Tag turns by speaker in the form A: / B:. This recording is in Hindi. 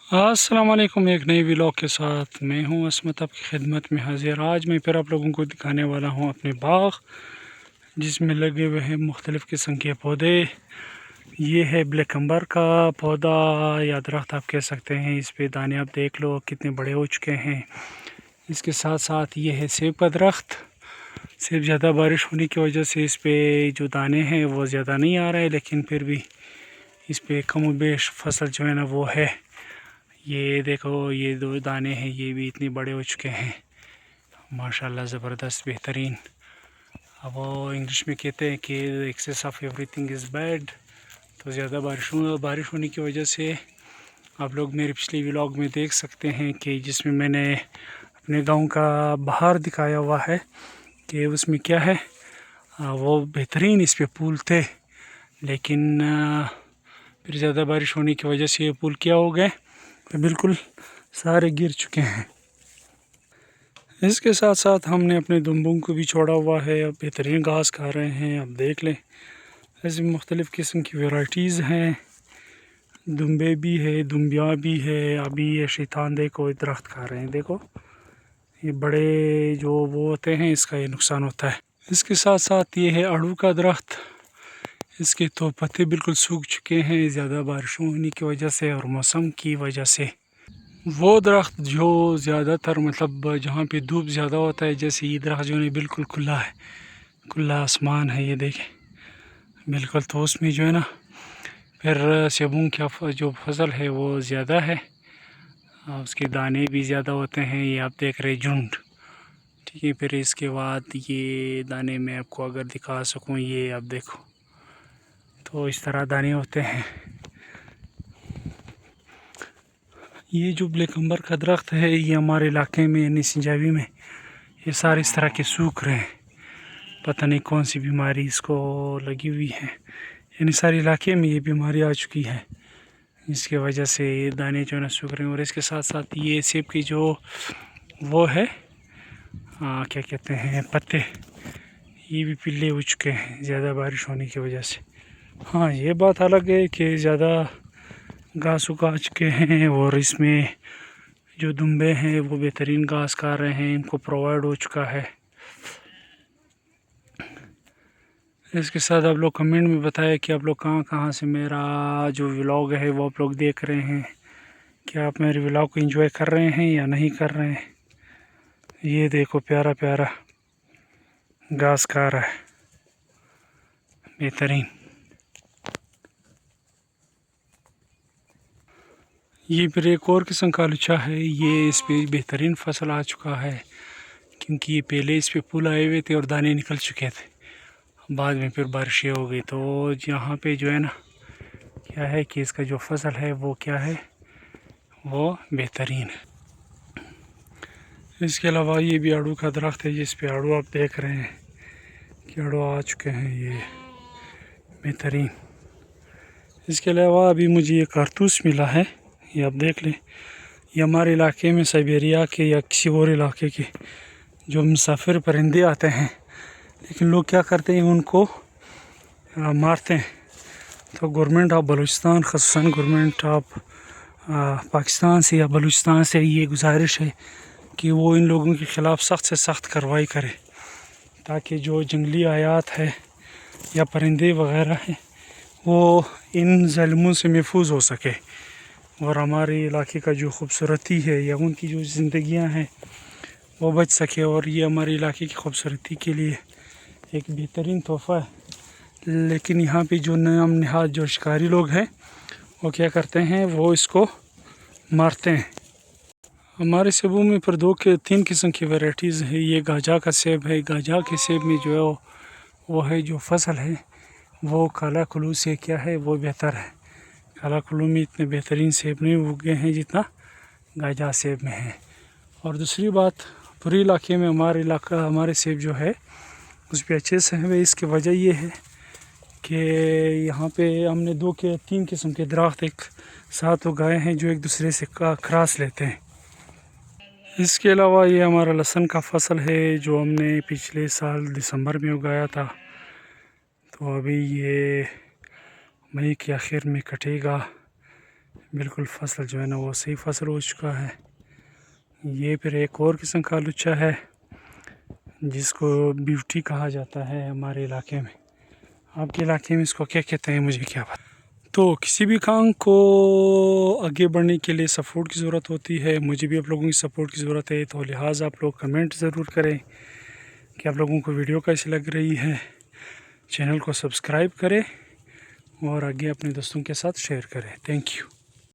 A: अस्सलाम वालेकुम। एक नई व्लॉग के साथ मैं हूं असमत आपकी खिदमत में हाजिर। आज मैं फिर आप लोगों को दिखाने वाला हूं अपने बाग जिसमें लगे हुए हैं मुख्तलिफ़ किस्म के पौधे। ये है ब्लैक अम्बर का पौधा या दरख्त आप कह सकते हैं। इस पे दाने आप देख लो कितने बड़े हो चुके हैं। इसके साथ साथ ये है सेब का दरख्त। सेब ज़्यादा बारिश होने की वजह से इस पे जो दाने हैं वो ज़्यादा नहीं आ रहे, लेकिन फिर भी इस पे कम बेश फसल जो है ना वो है। ये देखो, ये दो दाने हैं, ये भी इतने बड़े हो चुके हैं माशाल्लाह, ज़बरदस्त बेहतरीन। अब वो इंग्लिश में कहते हैं कि excess of everything is bad. तो ज़्यादा बारिश होने की वजह से आप लोग मेरे पिछले व्लॉग में देख सकते हैं कि जिसमें मैंने अपने गांव का बाहर दिखाया हुआ है कि उसमें क्या है। वो बेहतरीन इस पे पुल थे, लेकिन फिर ज़्यादा बारिश होने की वजह से ये पुल क्या हो गए, तो बिल्कुल सारे गिर चुके हैं। इसके साथ साथ हमने अपने दुम्बों को भी छोड़ा हुआ है। अब बेहतरीन घास खा रहे हैं, अब देख लें। ऐसे मुख्तलिफ़ किस्म की वैराइटीज़ हैं। दुम्बे भी है, दुम्बियाँ भी है। अभी ये शैतान देखो दरख्त खा रहे हैं, देखो ये बड़े जो वो होते हैं, इसका ये नुकसान होता है। इसके साथ साथ ये है आड़ू का दरख्त। इसके तो पत्ते बिल्कुल सूख चुके हैं ज़्यादा बारिश होने की वजह से और मौसम की वजह से। वो दरख्त जो ज़्यादातर मतलब जहाँ पे धूप ज़्यादा होता है, जैसे ये दरख्त जो है बिल्कुल खुला है, खुला आसमान है, ये देखें बिल्कुल। तो उसमें जो है ना फिर सेबों की जो फसल है वो ज़्यादा है, उसके दाने भी ज़्यादा होते हैं। ये आप देख रहे झुंड, ठीक है। फिर इसके बाद ये दाने मैं आपको अगर दिखा सकूँ, ये आप देखो, तो इस तरह दाने होते हैं। ये जो ब्लैक अम्बर का दरख्त है, ये हमारे इलाके में यानी सिंजावी में ये सारे इस तरह के सूख रहे हैं। पता नहीं कौन सी बीमारी इसको लगी हुई है, यानी सारे इलाके में ये बीमारी आ चुकी है, जिसकी वजह से ये दाने जो है ना सूख रहे हैं। और इसके साथ साथ ये सेब की जो वो है क्या कहते हैं पत्ते, ये भी पीले हो चुके हैं ज़्यादा बारिश होने की वजह से। हाँ, ये बात अलग है कि ज़्यादा घास उगा चुके हैं और इसमें जो दुम्बे हैं वो बेहतरीन घास खा रहे हैं, इनको प्रोवाइड हो चुका है। इसके साथ आप लोग कमेंट में बताएं कि आप लोग कहाँ कहाँ से मेरा जो व्लॉग है वो आप लोग देख रहे हैं। क्या आप मेरे व्लॉग को एंजॉय कर रहे हैं या नहीं कर रहे हैं। ये देखो प्यारा प्यारा घास खा रहा है, बेहतरीन। ये फिर एक और किस्म का लुचा है, ये इस पे बेहतरीन फसल आ चुका है, क्योंकि ये पहले इस पे पुल आए हुए थे और दाने निकल चुके थे। बाद में फिर बारिशें हो गई, तो यहाँ पे जो है ना क्या है कि इसका जो फसल है वो क्या है, वो बेहतरीन है। इसके अलावा ये भी आड़ू का दरख्त है, जिस पे आड़ू आप देख रहे हैं कि आड़ू आ चुके हैं, ये बेहतरीन। इसके अलावा अभी मुझे ये कारतूस मिला है, ये आप देख लें। ये हमारे इलाके में साइबेरिया के या किसी और इलाके के जो मुसाफिर परिंदे आते हैं, लेकिन लोग क्या करते हैं उनको मारते हैं। तो गवर्नमेंट ऑफ बलूचिस्तान, ख़ासतन गवर्नमेंट ऑफ पाकिस्तान से या बलूचिस्तान से ये गुजारिश है कि वो इन लोगों के ख़िलाफ़ सख्त से सख्त कार्रवाई करे, ताकि जो जंगली आयात है या परिंदे वगैरह हैं वो इन ज़ुल्मों से महफूज हो सके और हमारे इलाके का जो खूबसूरती है या उनकी जो ज़िंदगियां हैं वो बच सके। और ये हमारे इलाके की खूबसूरती के लिए एक बेहतरीन तोहफ़ा है। लेकिन यहाँ पे जो नाम नहाद जो शिकारी लोग हैं वो क्या करते हैं, वो इसको मारते हैं। हमारे सेबों में फिर तीन किस्म की वैराइटीज़ है। ये गाजा का सेब है। गाजा के सेब में जो है वो है जो फसल है वो काला कुल्लू से क्या है वो बेहतर है। काला कुल्लू में इतने बेहतरीन सेब नहीं उगे हैं जितना गाजा सेब में है। और दूसरी बात, पूरे इलाके में हमारे सेब जो है उस पर अच्छे से है। इसकी वजह ये है कि यहाँ पे हमने तीन किस्म के दरख्त एक साथ उगाए हैं जो एक दूसरे से क्रॉस लेते हैं। इसके अलावा ये हमारा लहसुन का फसल है जो हमने पिछले साल दिसंबर में उगाया था। तो अभी ये मई के आखिर में कटेगा, बिल्कुल फसल जो है ना वो सही फसल हो चुका है। ये फिर एक और किस्म का लुच्चा है जिसको ब्यूटी कहा जाता है हमारे इलाके में। आपके इलाके में इसको क्या कहते हैं मुझे क्या पता। तो किसी भी काम को आगे बढ़ने के लिए सपोर्ट की ज़रूरत होती है। मुझे भी आप लोगों की सपोर्ट की ज़रूरत है, तो लिहाजा आप लोग कमेंट ज़रूर करें कि आप लोगों को वीडियो कैसी लग रही है। चैनल को सब्सक्राइब करें और आगे अपने दोस्तों के साथ शेयर करें। Thank you.